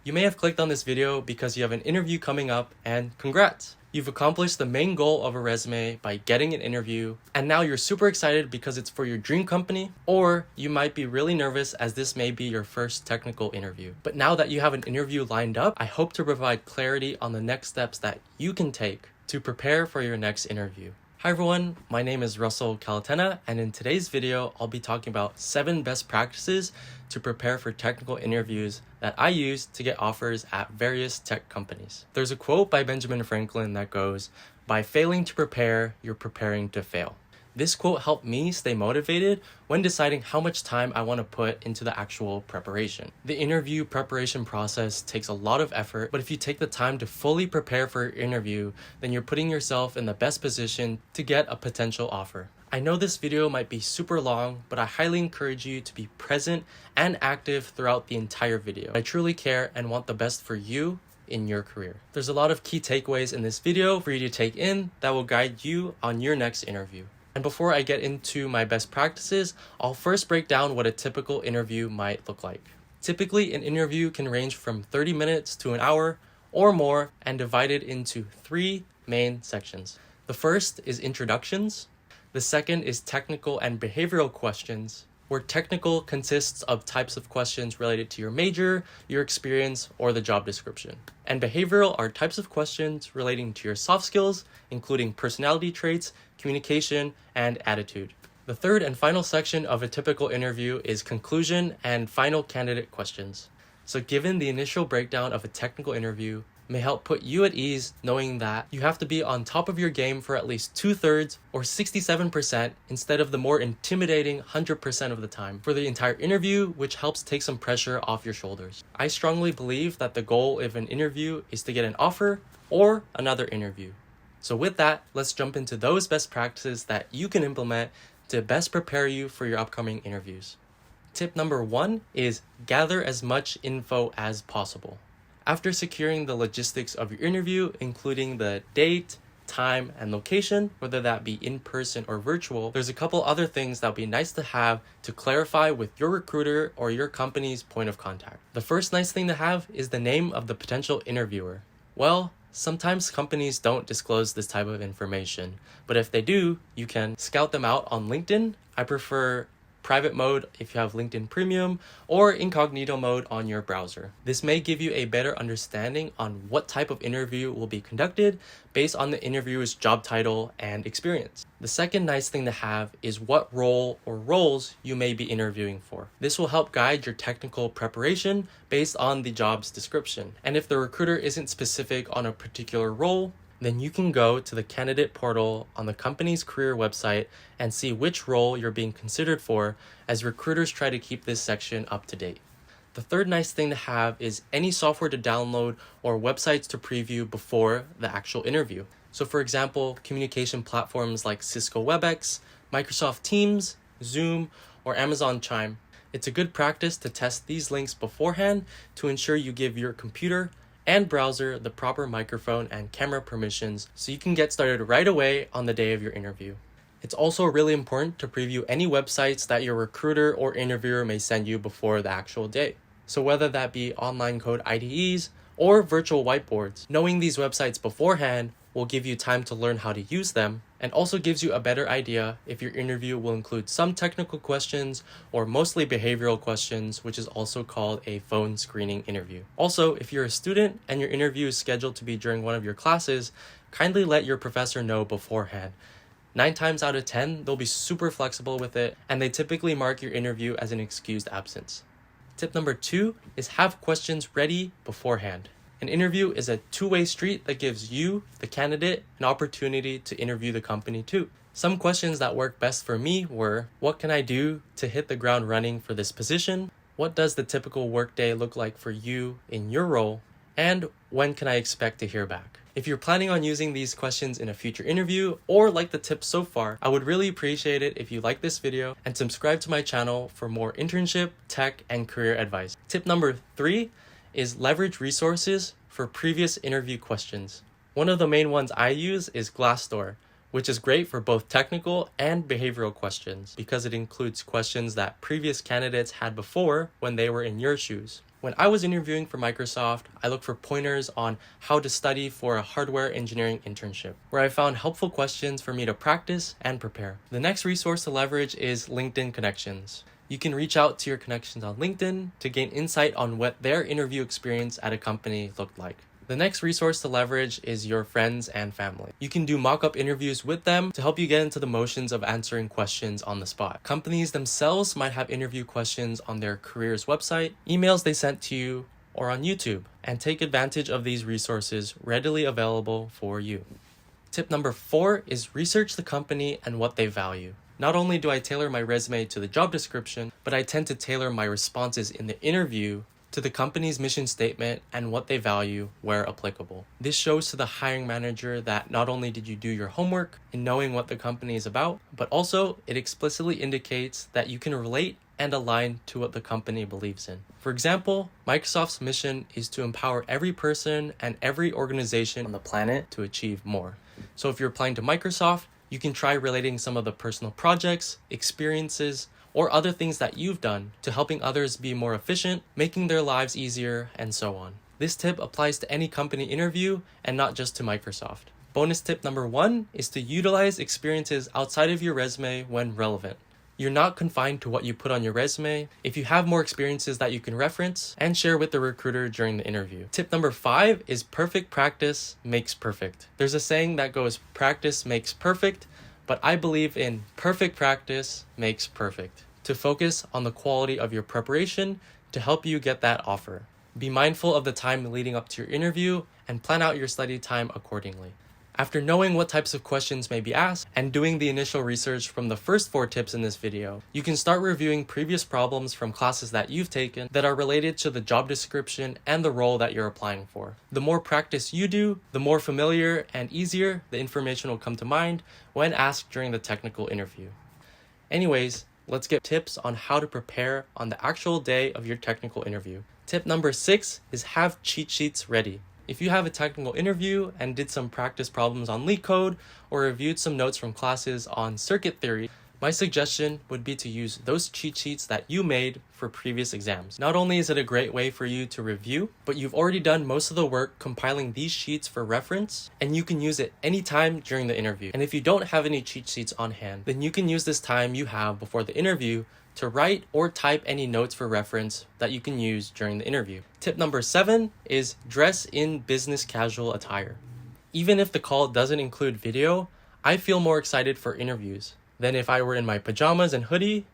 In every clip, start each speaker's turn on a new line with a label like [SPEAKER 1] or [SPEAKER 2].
[SPEAKER 1] You may have clicked on this video because you have an interview coming up, and congrats! You've accomplished the main goal of a resume by getting an interview, and now you're super excited because it's for your dream company, or you might be really nervous as this may be your first technical interview. But now that you have an interview lined up, I hope to provide clarity on the next steps that you can take to prepare for your next interview. Hi everyone, my name is Russell Caletena, and in today's video, I'll be talking about 7 best practices to prepare for technical interviews that I use to get offers at various tech companies. There's a quote by Benjamin Franklin that goes, "By failing to prepare, you're preparing to fail." This quote helped me stay motivated when deciding how much time I want to put into the actual preparation. The interview preparation process takes a lot of effort, but if you take the time to fully prepare for your interview, then you're putting yourself in the best position to get a potential offer. I know this video might be super long, but I highly encourage you to be present and active throughout the entire video. I truly care and want the best for you in your career. There's a lot of key takeaways in this video for you to take in that will guide you on your next interview. And before I get into my best practices, I'll first break down what a typical interview might look like. Typically, an interview can range from 30 minutes to an hour or more and divided into 3 main sections. The first is introductions. The second is technical and behavioral questions, where technical consists of types of questions related to your major, your experience, or the job description. And behavioral are types of questions relating to your soft skills, including personality traits, communication, and attitude. The third and final section of a typical interview is conclusion and final candidate questions. So given the initial breakdown of a technical interview may help put you at ease knowing that you have to be on top of your game for at least 2/3 or 67% instead of the more intimidating 100% of the time for the entire interview, which helps take some pressure off your shoulders. I strongly believe that the goal of an interview is to get an offer or another interview. So with that, let's jump into those best practices that you can implement to best prepare you for your upcoming interviews. Tip number 1 is gather as much info as possible. After securing the logistics of your interview, including the date, time, and location, whether that be in person or virtual, there's a couple other things that would be nice to have to clarify with your recruiter or your company's point of contact. The first nice thing to have is the name of the potential interviewer. Well, sometimes companies don't disclose this type of information, but if they do, you can scout them out on LinkedIn. I prefer private mode if you have LinkedIn Premium, or incognito mode on your browser. This may give you a better understanding on what type of interview will be conducted based on the interviewer's job title and experience. The second nice thing to have is what role or roles you may be interviewing for. This will help guide your technical preparation based on the job's description. And if the recruiter isn't specific on a particular role, then you can go to the candidate portal on the company's career website and see which role you're being considered for, as recruiters try to keep this section up to date. The third nice thing to have is any software to download or websites to preview before the actual interview. So for example, communication platforms like Cisco WebEx, Microsoft Teams, Zoom, or Amazon Chime. It's a good practice to test these links beforehand to ensure you give your computer and browser the proper microphone and camera permissions so you can get started right away on the day of your interview. It's also really important to preview any websites that your recruiter or interviewer may send you before the actual day. So whether that be online code IDEs or virtual whiteboards, knowing these websites beforehand will give you time to learn how to use them, and also gives you a better idea if your interview will include some technical questions or mostly behavioral questions, which is also called a phone screening interview. Also, if you're a student and your interview is scheduled to be during one of your classes, kindly let your professor know beforehand. 9 times out of 10, they'll be super flexible with it, and they typically mark your interview as an excused absence. Tip number 2 is have questions ready beforehand. An interview is a two-way street that gives you, the candidate, an opportunity to interview the company too. Some questions that worked best for me were, what can I do to hit the ground running for this position? What does the typical workday look like for you in your role? And when can I expect to hear back? If you're planning on using these questions in a future interview or like the tips so far, I would really appreciate it if you like this video and subscribe to my channel for more internship, tech, and career advice. Tip number 3 is leverage resources for previous interview questions. One of the main ones I use is Glassdoor, which is great for both technical and behavioral questions because it includes questions that previous candidates had before when they were in your shoes. When I was interviewing for Microsoft, I looked for pointers on how to study for a hardware engineering internship, where I found helpful questions for me to practice and prepare. The next resource to leverage is LinkedIn connections. You can reach out to your connections on LinkedIn to gain insight on what their interview experience at a company looked like. The next resource to leverage is your friends and family. You can do mock-up interviews with them to help you get into the motions of answering questions on the spot. Companies themselves might have interview questions on their careers website, emails they sent to you, or on YouTube, and take advantage of these resources readily available for you. Tip number 4 is research the company and what they value. Not only do I tailor my resume to the job description, but I tend to tailor my responses in the interview to the company's mission statement and what they value where applicable. This shows to the hiring manager that not only did you do your homework in knowing what the company is about, but also it explicitly indicates that you can relate and align to what the company believes in. For example, Microsoft's mission is to empower every person and every organization on the planet to achieve more. So if you're applying to Microsoft, you can try relating some of the personal projects, experiences, or other things that you've done to helping others be more efficient, making their lives easier, and so on. This tip applies to any company interview and not just to Microsoft. Bonus tip number 1 is to utilize experiences outside of your resume when relevant. You're not confined to what you put on your resume if you have more experiences that you can reference and share with the recruiter during the interview. Tip number 5 is perfect practice makes perfect. There's a saying that goes, practice makes perfect, but I believe in perfect practice makes perfect. To focus on the quality of your preparation to help you get that offer. Be mindful of the time leading up to your interview and plan out your study time accordingly. After knowing what types of questions may be asked and doing the initial research from the first 4 tips in this video, you can start reviewing previous problems from classes that you've taken that are related to the job description and the role that you're applying for. The more practice you do, the more familiar and easier the information will come to mind when asked during the technical interview. Anyways, let's get tips on how to prepare on the actual day of your technical interview. Tip number 6 is have cheat sheets ready. If you have a technical interview and did some practice problems on LeetCode or reviewed some notes from classes on circuit theory, my suggestion would be to use those cheat sheets that you made for previous exams. Not only is it a great way for you to review, but you've already done most of the work compiling these sheets for reference, and you can use it anytime during the interview. And if you don't have any cheat sheets on hand, then you can use this time you have before the interview to write or type any notes for reference that you can use during the interview. Tip number 7 is dress in business casual attire. Even if the call doesn't include video, I feel more excited for interviews than if I were in my pajamas and hoodie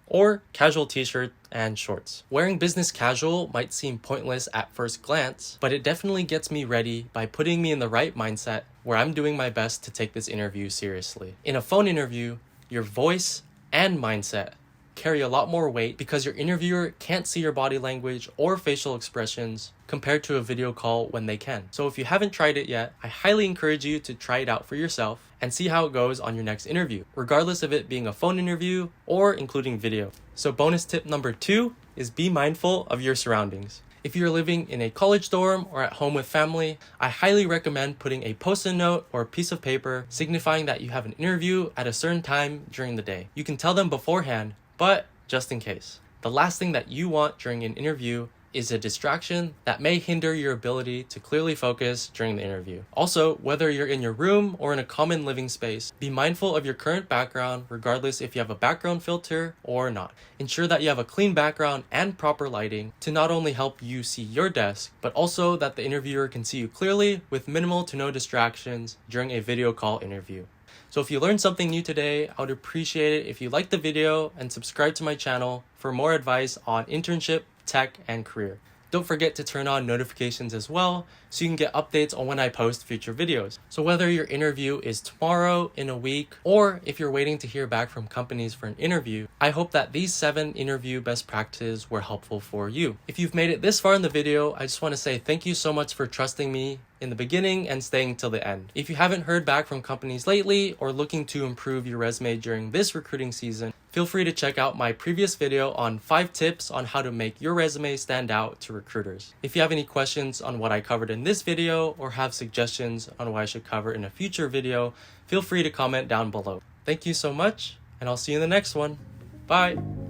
[SPEAKER 1] or casual t-shirt and shorts. Wearing business casual might seem pointless at first glance, but it definitely gets me ready by putting me in the right mindset where I'm doing my best to take this interview seriously. In a phone interview, your voice and mindset carry a lot more weight because your interviewer can't see your body language or facial expressions compared to a video call when they can. So if you haven't tried it yet, I highly encourage you to try it out for yourself and see how it goes on your next interview, regardless of it being a phone interview or including video. So bonus tip number 2 is be mindful of your surroundings. If you're living in a college dorm or at home with family, I highly recommend putting a post-it note or a piece of paper signifying that you have an interview at a certain time during the day. You can tell them beforehand, but just in case. The last thing that you want during an interview is a distraction that may hinder your ability to clearly focus during the interview. Also, whether you're in your room or in a common living space, be mindful of your current background regardless if you have a background filter or not. Ensure that you have a clean background and proper lighting to not only help you see your desk, but also that the interviewer can see you clearly with minimal to no distractions during a video call interview. So if you learned something new today, I would appreciate it if you liked the video and subscribe to my channel for more advice on internship, tech, and career. Don't forget to turn on notifications as well so you can get updates on when I post future videos. So whether your interview is tomorrow, in a week, or if you're waiting to hear back from companies for an interview, I hope that these 7 interview best practices were helpful for you. If you've made it this far in the video, I just want to say thank you so much for trusting me in the beginning and staying till the end. If you haven't heard back from companies lately or looking to improve your resume during this recruiting season, feel free to check out my previous video on 5 tips on how to make your resume stand out to recruiters. If you have any questions on what I covered in this video or have suggestions on what I should cover in a future video, feel free to comment down below. Thank you so much, and I'll see you in the next one. Bye!